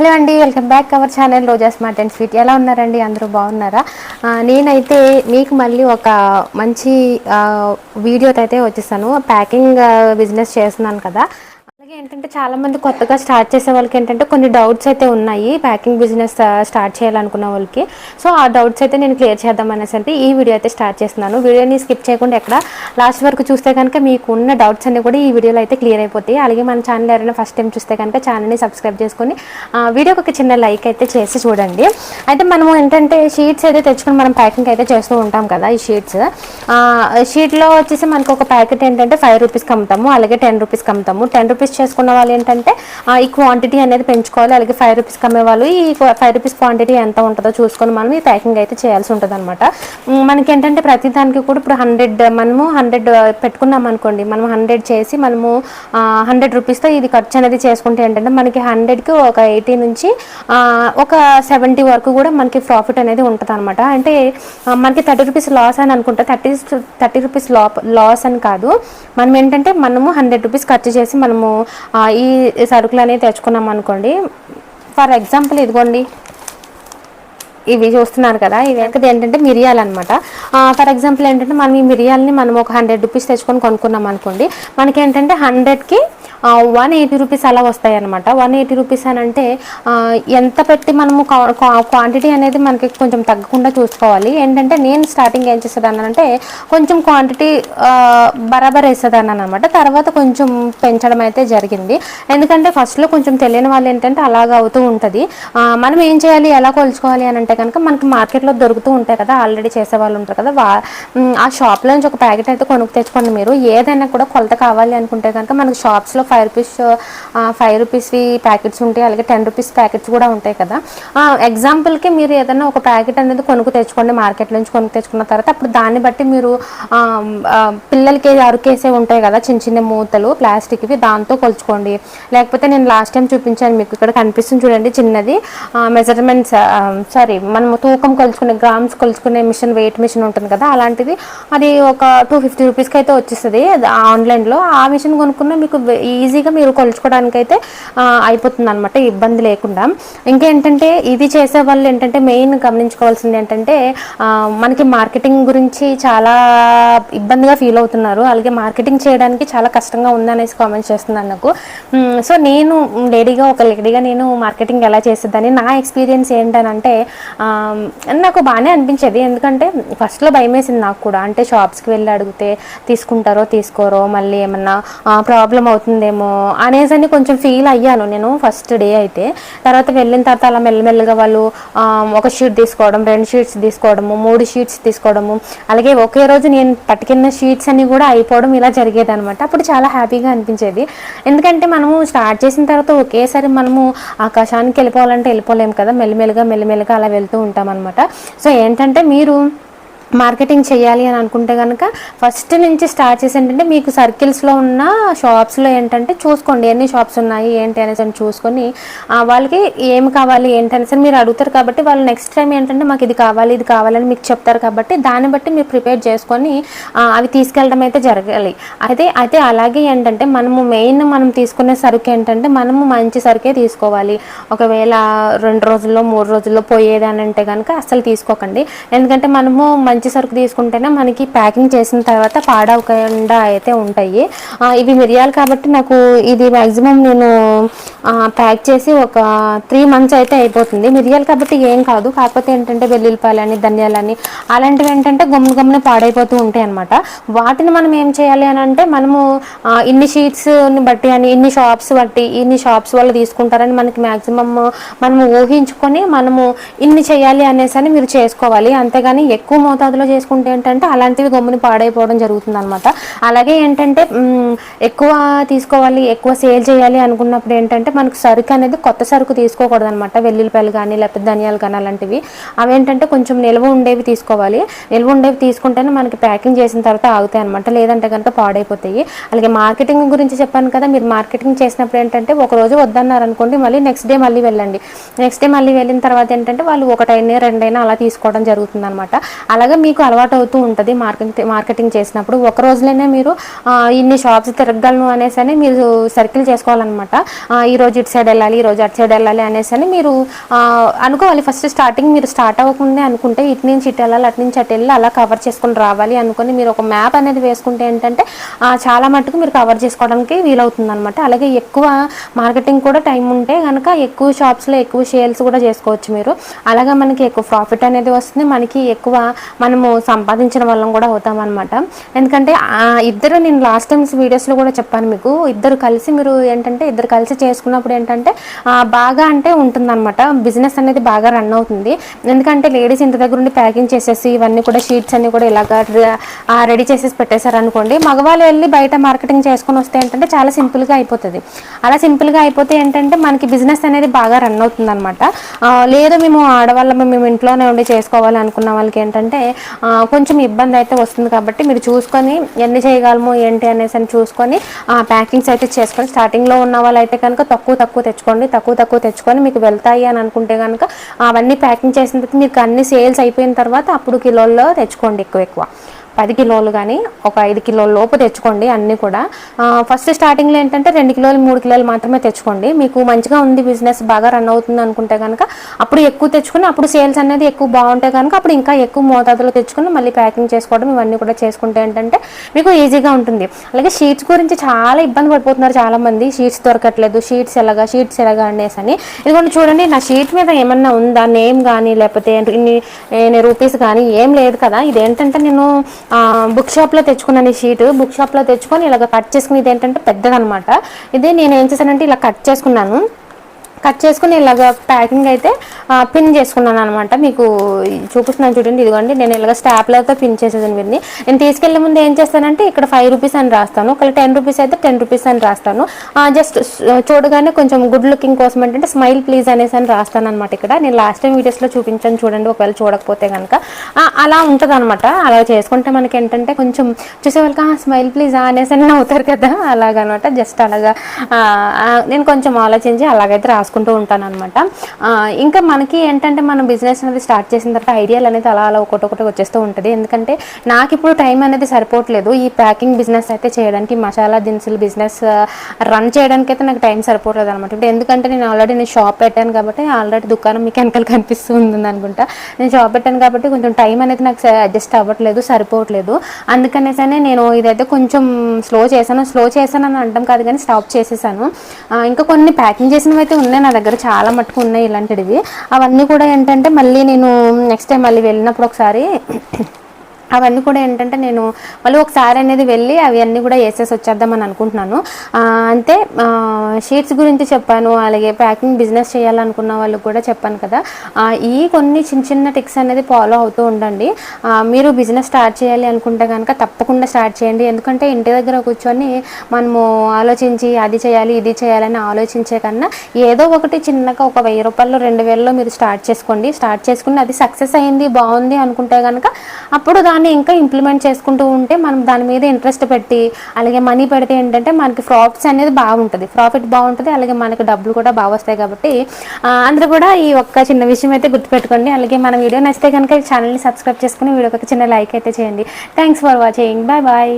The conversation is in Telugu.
హలో అండి, welcome back our channel Roja smart and sweet. ఎలా ఉన్నారండి? అందరూ బాగున్నారా? నేనైతే మీకు మళ్ళీ ఒక మంచి వీడియోతో అయితే వచ్చేసాను. ప్యాకింగ్ బిజినెస్ చేస్తున్నాను కదా. అలాగే ఏంటంటే చాలామంది కొత్తగా స్టార్ట్ చేసే వాళ్ళకి ఏంటంటే కొన్ని డౌట్స్ అయితే ఉన్నాయి ప్యాకింగ్ బిజినెస్ స్టార్ట్ చేయాలనుకున్న వాళ్ళకి. సో ఆ డౌట్స్ అయితే నేను క్లియర్ చేద్దామనేసి ఈ వీడియో అయితే స్టార్ట్ చేస్తున్నాను. వీడియోని స్కిప్ చేయకుండా ఎక్కడ లాస్ట్ వరకు చూస్తే కనుక మీకు ఉన్న డౌట్స్ అన్నీ కూడా ఈ వీడియోలో అయితే క్లియర్ అయిపోతాయి. అలాగే మన ఛానల్ ఎవరైనా ఫస్ట్ టైం చూస్తే కనుక ఛానల్ని సబ్స్క్రైబ్ చేసుకొని వీడియోకి ఒక చిన్న లైక్ అయితే చేసి చూడండి. అయితే మనము ఏంటంటే షీట్స్ అయితే తెచ్చుకొని మనం ప్యాకింగ్ అయితే చేస్తూ ఉంటాం కదా. ఈ షీట్లో వచ్చేసి మనకు ఒక ప్యాకెట్ ఏంటంటే 5 రూపీస్కి అమ్ముతాము, అలాగే 10 రూపీస్కి అమ్ముతాము. 10 రూపీస్ చేసుకున్న వాళ్ళు ఏంటంటే ఈ క్వాంటిటీ అనేది పెంచుకోవాలి. అలాగే 5 రూపీస్కి అమ్మే వాళ్ళు ఈ 5 రూపీస్ క్వాంటిటీ ఎంత ఉంటుందో చూసుకొని మనం ఈ ప్యాకింగ్ అయితే చేయాల్సి ఉంటుంది అనమాట. మనకి ఏంటంటే ప్రతి దానికి కూడా ఇప్పుడు 100 పెట్టుకున్నాం అనుకోండి, మనం 100 చేసి మనము 100 రూపీస్తో ఇది ఖర్చు అనేది చేసుకుంటే ఏంటంటే మనకి 100కి ఒక 80 నుంచి ఒక 70 వరకు కూడా మనకి ప్రాఫిట్ అనేది ఉంటుంది అనమాట. అంటే మనకి 30 రూపీస్ లాస్ అని అనుకుంటే 30 రూపీస్ లాస్ అని కాదు. మనం ఏంటంటే మనము 100 రూపీస్ ఖర్చు చేసి మనము ఈ సరుకులు అనేది తెచ్చుకున్నాం అనుకోండి. ఫర్ ఎగ్జాంపుల్ ఇదిగోండి, ఇవి చూస్తున్నారు కదా, ఇవి ఏంటంటే మిరియాలు అనమాట. ఫర్ ఎగ్జాంపుల్ ఏంటంటే మనం ఈ మిరియాలని మనం ఒక 100 రూపీస్ తెచ్చుకొని కొనుక్కున్నాం అనుకోండి, మనకి ఏంటంటే 100కి 180 రూపీస్ అలా వస్తాయి అనమాట. 180 రూపీస్ అని అంటే ఎంత పెట్టి మనము క్వాంటిటీ అనేది మనకి కొంచెం తగ్గకుండా చూసుకోవాలి. ఏంటంటే నేను స్టార్టింగ్ ఏం చేసేదాన్ని అంటే కొంచెం క్వాంటిటీ బరాబర్ వేసేదాన్ని అనమాట. తర్వాత కొంచెం పెంచడం అయితే జరిగింది. ఎందుకంటే ఫస్ట్లో కొంచెం తెలియని వాళ్ళు ఏంటంటే అలాగ అవుతూ ఉంటుంది. మనం ఏం చేయాలి, ఎలా కొలుచుకోవాలి అని అంటే కనుక మనకి మార్కెట్లో దొరుకుతూ ఉంటాయి కదా, ఆల్రెడీ చేసే వాళ్ళు ఉంటారు కదా, ఆ షాప్లో నుంచి ఒక ప్యాకెట్ అయితే కొనుక్కు తెచ్చుకోండి. మీరు ఏదైనా కూడా కొలత కావాలి అనుకుంటే కనుక మనకి షాప్స్లో 5 రూపీస్వి ప్యాకెట్స్ ఉంటాయి, అలాగే 10 రూపీస్ ప్యాకెట్స్ కూడా ఉంటాయి కదా. ఎగ్జాంపుల్కి మీరు ఏదైనా ఒక ప్యాకెట్ అనేది కొనుక్కు తెచ్చుకోండి, మార్కెట్ నుంచి కొనుక్కు తెచ్చుకున్న తర్వాత అప్పుడు దాన్ని బట్టి మీరు పిల్లలకి అరుకేసే ఉంటాయి కదా చిన్న చిన్న మూతలు ప్లాస్టిక్వి, దాంతో కొలుచుకోండి. లేకపోతే నేను లాస్ట్ టైం చూపించాను మీకు, ఇక్కడ కనిపిస్తుంది చూడండి చిన్నది మెజర్మెంట్స్ మనము తూకం కొలుచుకునే గ్రామ్స్ కొలుచుకునే మిషన్, వెయిట్ మిషన్ ఉంటుంది కదా, అలాంటిది అది ఒక 250 రూపీస్కి అయితే వచ్చేస్తుంది ఆన్లైన్లో. ఆ మిషన్ కొనుక్కున్న మీకు ఈజీగా మీరు కొలుచుకోవడానికి అయితే అయిపోతుంది అనమాట, ఇబ్బంది లేకుండా. ఇంకేంటంటే ఇది చేసే వాళ్ళు ఏంటంటే మెయిన్ గమనించుకోవాల్సింది ఏంటంటే మనకి మార్కెటింగ్ గురించి చాలా ఇబ్బందిగా ఫీల్ అవుతున్నారు. అలాగే మార్కెటింగ్ చేయడానికి చాలా కష్టంగా ఉందనేసి కామెంట్ చేస్తున్నాను నాకు. సో నేను ఒక లేడీగా నేను మార్కెటింగ్ ఎలా చేసేదాన్ని, నా ఎక్స్పీరియన్స్ ఏంటనంటే నాకు బాగానే అనిపించేది. ఎందుకంటే ఫస్ట్లో భయం వేసింది నాకు కూడా, అంటే షాప్స్కి వెళ్ళి అడిగితే తీసుకుంటారో తీసుకోరో, మళ్ళీ ఏమన్నా ప్రాబ్లం అవుతుందేమో అనేసి కొంచెం ఫీల్ అయ్యాను నేను ఫస్ట్ డే అయితే. తర్వాత వెళ్ళిన తర్వాత అలా మెల్లమెల్లగా వాళ్ళు ఒక షీట్ తీసుకోవడం, 2 షీట్స్ తీసుకోవడము, 3 షీట్స్ తీసుకోవడము, అలాగే ఒకే రోజు నేను పట్టుకున్న షీట్స్ అన్ని కూడా అయిపోవడం, ఇలా జరిగేది అనమాట. అప్పుడు చాలా హ్యాపీగా అనిపించేది. ఎందుకంటే మనము స్టార్ట్ చేసిన తర్వాత ఒకేసారి మనము ఆకాశానికి వెళ్ళిపోవాలంటే వెళ్ళిపోలేము కదా, మెల్లిమెల్లిగా అలా వెళ్తూ ఉంటాం అనమాట. సో ఏంటంటే మీరు మార్కెటింగ్ చేయాలి అని అనుకుంటే కనుక ఫస్ట్ నుంచి స్టార్ట్ చేసి ఏంటంటే మీకు సర్కిల్స్లో ఉన్న షాప్స్లో ఏంటంటే చూసుకోండి ఎన్ని షాప్స్ ఉన్నాయి ఏంటి అనేసి చూసుకొని వాళ్ళకి ఏమి కావాలి ఏంటి అనేసి మీరు అడుగుతారు. కాబట్టి వాళ్ళు నెక్స్ట్ టైం ఏంటంటే మాకు ఇది కావాలని మీకు చెప్తారు. కాబట్టి దాన్ని బట్టి మీరు ప్రిపేర్ చేసుకొని అవి తీసుకెళ్ళడం అయితే జరగాలి. అయితే అలాగే ఏంటంటే మనం తీసుకునే సరుకు ఏంటంటే మనము మంచి సరుకే తీసుకోవాలి. ఒకవేళ 2 రోజుల్లో 3 రోజుల్లో పోయేది అని అంటే కనుక అస్సలు తీసుకోకండి. ఎందుకంటే మనము మంచి సరుకు తీసుకుంటేనే మనకి ప్యాకింగ్ చేసిన తర్వాత పాడవకుండా అయితే ఉంటాయి. ఇవి మిరియాలు కాబట్టి నాకు ఇది మ్యాక్సిమం నేను ప్యాక్ చేసి ఒక 3 మంత్స్ అయితే అయిపోతుంది. మిరియాలు కాబట్టి ఏం కాదు. కాకపోతే ఏంటంటే వెల్లుల్లిపాయలని, ధనియాలని అలాంటివి ఏంటంటే గమ్మున పాడైపోతూ ఉంటాయి అనమాట. వాటిని మనం ఏం చేయాలి అని అంటే మనము ఇన్ని షీట్స్ని బట్టి అని ఇన్ని షాప్స్ వాళ్ళు తీసుకుంటారని మనకి మ్యాక్సిమం మనము ఊహించుకొని మనము ఇన్ని చేయాలి అనేసి అని మీరు చేసుకోవాలి. అంతేగాని ఎక్కువ మోతాదు చేసుకుంటే ఏంటంటే అలాంటివి గమ్ముని పాడైపోవడం జరుగుతుంది అనమాట. అలాగే ఏంటంటే ఎక్కువ తీసుకోవాలి, ఎక్కువ సేల్ చేయాలి అనుకున్నప్పుడు ఏంటంటే మనకు సరుకు అనేది కొత్త సరుకు తీసుకోకూడదు అనమాట. వెల్లుల్లిపాయలు కానీ లేకపోతే ధనియాలు కానీ అలాంటివి అవేంటంటే కొంచెం నిల్వ ఉండేవి తీసుకోవాలి. నిల్వ ఉండేవి తీసుకుంటేనే మనకి ప్యాకింగ్ చేసిన తర్వాత ఆగుతాయి అనమాట, లేదంటే కనుక పాడైపోతాయి. అలాగే మార్కెటింగ్ గురించి చెప్పాను కదా, మీరు మార్కెటింగ్ చేసినప్పుడు ఏంటంటే ఒక రోజు వద్దన్నారు అనుకోండి, మళ్ళీ నెక్స్ట్ డే మళ్ళీ వెళ్ళండి. నెక్స్ట్ డే మళ్ళీ వెళ్ళిన తర్వాత ఏంటంటే వాళ్ళు 1 అయినా 2 అయినా అలా తీసుకోవడం జరుగుతుంది అనమాట. అలాగే మీకు అలవాటు అవుతూ ఉంటుంది మార్కెటింగ్ చేసినప్పుడు. ఒక రోజులోనే మీరు ఇన్ని షాప్స్ తిరగలను అనేసి అని మీరు సర్కిల్ చేసుకోవాలన్నమాట. ఈరోజు ఇటు సైడ్ వెళ్ళాలి, ఈరోజు అటు సైడ్ వెళ్ళాలి అనేసి అని మీరు అనుకోవాలి. ఫస్ట్ స్టార్టింగ్ మీరు స్టార్ట్ అవ్వకుండా అనుకుంటే ఇటు నుంచి ఇటు వెళ్ళాలి, అటు నుంచి అటు వెళ్ళి అలా కవర్ చేసుకుని రావాలి అనుకుని మీరు ఒక మ్యాప్ అనేది వేసుకుంటే ఏంటంటే చాలా మటుకు మీరు కవర్ చేసుకోవడానికి వీలవుతుంది అనమాట. అలాగే ఎక్కువ మార్కెటింగ్ కూడా టైం ఉంటే కనుక ఎక్కువ షాప్స్లో ఎక్కువ సేల్స్ కూడా చేసుకోవచ్చు మీరు. అలాగే మనకి ఎక్కువ ప్రాఫిట్ అనేది వస్తుంది, మనకి ఎక్కువ మనము సంపాదించిన వాళ్ళం కూడా అవుతాం అనమాట. ఎందుకంటే ఇద్దరు నేను లాస్ట్ టైమ్స్ వీడియోస్లో కూడా చెప్పాను మీకు, ఇద్దరు కలిసి మీరు ఏంటంటే ఇద్దరు కలిసి చేసుకున్నప్పుడు ఏంటంటే బాగా అంటే ఉంటుందన్నమాట, బిజినెస్ అనేది బాగా రన్ అవుతుంది. ఎందుకంటే లేడీస్ ఇంటి దగ్గర ఉండి ప్యాకింగ్ చేసేసి ఇవన్నీ కూడా షీట్స్ అన్ని కూడా ఇలాగా రెడీ చేసేసి పెట్టేశారు అనుకోండి, మగవాళ్ళు వెళ్ళి బయట మార్కెటింగ్ చేసుకొని వస్తే ఏంటంటే చాలా సింపుల్గా అయిపోతుంది. అలా సింపుల్గా అయిపోతే ఏంటంటే మనకి బిజినెస్ అనేది బాగా రన్ అవుతుంది అనమాట. లేదు మేము ఆడవాళ్ళం మేము ఇంట్లోనే ఉండి చేసుకోవాలి అనుకున్న వాళ్ళకి ఏంటంటే కొంచెం ఇబ్బంది అయితే వస్తుంది. కాబట్టి మీరు చూసుకొని ఎన్ని చేయగలము ఏంటి అనేసి అని చూసుకొని ప్యాకింగ్స్ అయితే చేసుకొని, స్టార్టింగ్లో ఉన్న వాళ్ళు అయితే కనుక తక్కువ తెచ్చుకోండి, తక్కువ తెచ్చుకొని మీకు వెళ్తాయి అని అనుకుంటే కనుక అవన్నీ ప్యాకింగ్ చేసిన తర్వాత మీకు అన్ని సేల్స్ అయిపోయిన తర్వాత అప్పుడు కిలోల్లో తెచ్చుకోండి. ఎక్కువ 10 కిలోలు కానీ ఒక 5 కిలోల లోపు తెచ్చుకోండి అన్నీ కూడా. ఫస్ట్ స్టార్టింగ్లో ఏంటంటే 2 కిలోలు 3 కిలోలు మాత్రమే తెచ్చుకోండి. మీకు మంచిగా ఉంది, బిజినెస్ బాగా రన్ అవుతుంది అనుకుంటే కనుక అప్పుడు ఎక్కువ తెచ్చుకుని అప్పుడు సేల్స్ అనేది ఎక్కువ బాగుంటే కనుక అప్పుడు ఇంకా ఎక్కువ మోతాదులో తెచ్చుకుని మళ్ళీ ప్యాకింగ్ చేసుకోవడం ఇవన్నీ కూడా చేసుకుంటే ఏంటంటే మీకు ఈజీగా ఉంటుంది. అలాగే షీట్స్ గురించి చాలా ఇబ్బంది పడిపోతున్నారు చాలామంది, షీట్స్ దొరకట్లేదు, షీట్స్ ఎలాగా అనేసి అని. ఇదిగోండి చూడండి, నా షీట్ మీద ఏమన్నా ఉందా నేమ్ కానీ లేకపోతే ఇన్ని రూపీస్ కానీ ఏం లేదు కదా. ఇదేంటంటే నేను బుక్ షాప్లో తెచ్చుకున్నాను. ఈ షీట్ బుక్ షాప్లో తెచ్చుకొని ఇలాగ కట్ చేసుకుని, ఇది ఏంటంటే పెద్దదనమాట. ఇది నేను ఏం చేశానంటే ఇలా కట్ చేసుకుని ఇలాగ ప్యాకింగ్ అయితే పిన్ చేసుకున్నాను అనమాట. మీకు చూపిస్తున్నాను చూడండి, ఇదిగోండి నేను ఇలాగ స్టాప్లర్తో పిన్ చేసేదాన్ని. వీరిని నేను తీసుకెళ్లే ముందు ఏం చేస్తానంటే ఇక్కడ 5 రూపీస్ అని రాస్తాను, ఒకవేళ 10 రూపీస్ అయితే 10 రూపీస్ అని రాస్తాను. జస్ట్ చూడగానే కొంచెం గుడ్ లుకింగ్ కోసం ఏంటంటే స్మైల్ ప్లీజ్ అనేసి అని రాస్తాను అనమాట. ఇక్కడ నేను లాస్ట్ టైం వీడియోస్లో చూపించాను చూడండి, ఒకవేళ చూడకపోతే కనుక అలా ఉంటుంది అనమాట. అలా చేసుకుంటే మనకి ఏంటంటే కొంచెం చూసేవాళ్ళకి స్మైల్ ప్లీజ్ అనేసి అని అవుతారు కదా, అలాగనమాట. జస్ట్ అలాగా నేను కొంచెం ఆలోచించి అలాగైతే రాసుకుంటూ ఉంటాను అనమాట. ఇంకా మనకి ఏంటంటే మనం బిజినెస్ అనేది స్టార్ట్ చేసిన తర్వాత ఐడియాలు అనేది అలా ఒకటి వచ్చేస్తూ ఉంటుంది. ఎందుకంటే నాకు ఇప్పుడు టైం అనేది సరిపోవట్లేదు ఈ ప్యాకింగ్ బిజినెస్ అయితే చేయడానికి, మసాలా దినుసులు బిజినెస్ రన్ చేయడానికి అయితే నాకు టైం సరిపోవట్లేదు అనమాట. ఇప్పుడు ఎందుకంటే నేను ఆల్రెడీ షాప్ పెట్టాను కాబట్టి, ఆల్రెడీ దుకాణం మీకు వెనకాల కనిపిస్తుంది అనుకుంటా, నేను షాప్ పెట్టాను కాబట్టి కొంచెం టైం అనేది నాకు అడ్జస్ట్ అవ్వట్లేదు, సరిపోవట్లేదు. అందుకనేసనే నేను ఇదైతే కొంచెం స్లో చేశాను అని అంటాం కాదు కానీ స్టాప్ చేసేసాను. ఇంకా కొన్ని ప్యాకింగ్ చేసినవి అయితే ఉన్నాయి నా దగ్గర, చాలా మట్టుకు ఉన్నాయి ఇలాంటివి. అవన్నీ కూడా ఏంటంటే మళ్ళీ నేను నెక్స్ట్ టైం మళ్ళీ వెళ్ళినప్పుడు ఒకసారి అవన్నీ కూడా ఏంటంటే నేను మళ్ళీ ఒకసారి అనేది వెళ్ళి అవి అన్నీ కూడా వేసేసి వచ్చేద్దామని అనుకుంటున్నాను. అంతే, షీట్స్ గురించి చెప్పాను, అలాగే ప్యాకింగ్ బిజినెస్ చేయాలనుకున్న వాళ్ళకి కూడా చెప్పాను కదా. ఈ కొన్ని చిన్న టిక్స్ అనేది ఫాలో అవుతూ ఉండండి. మీరు బిజినెస్ స్టార్ట్ చేయాలి అనుకుంటే కనుక తప్పకుండా స్టార్ట్ చేయండి. ఎందుకంటే ఇంటి దగ్గర కూర్చొని మనము ఆలోచించి అది చేయాలి ఇది చేయాలని ఆలోచించే కన్నా ఏదో ఒకటి చిన్నగా ఒక 1000 రూపాయలు 2000లో మీరు స్టార్ట్ చేసుకుని అది సక్సెస్ అయింది బాగుంది అనుకుంటే కనుక అప్పుడు దాన్ని ఇంకా ఇంప్లిమెంట్ చేసుకుంటూ ఉంటే మనం దాని మీద ఇంట్రెస్ట్ పెట్టి అలాగే మనీ పెడితే ఏంటంటే మనకి ప్రాఫిట్ బాగుంటుంది, అలాగే మనకి డబ్బులు కూడా బాగా వస్తాయి. కాబట్టి అందరూ కూడా ఈ ఒక్క చిన్న విషయం అయితే గుర్తుపెట్టుకోండి. అలాగే మన వీడియో నచ్చితే కనుక ఛానల్ని సబ్స్క్రైబ్ చేసుకుని వీడియోకి చిన్న లైక్ అయితే చేయండి. Thanks for watching, bye bye.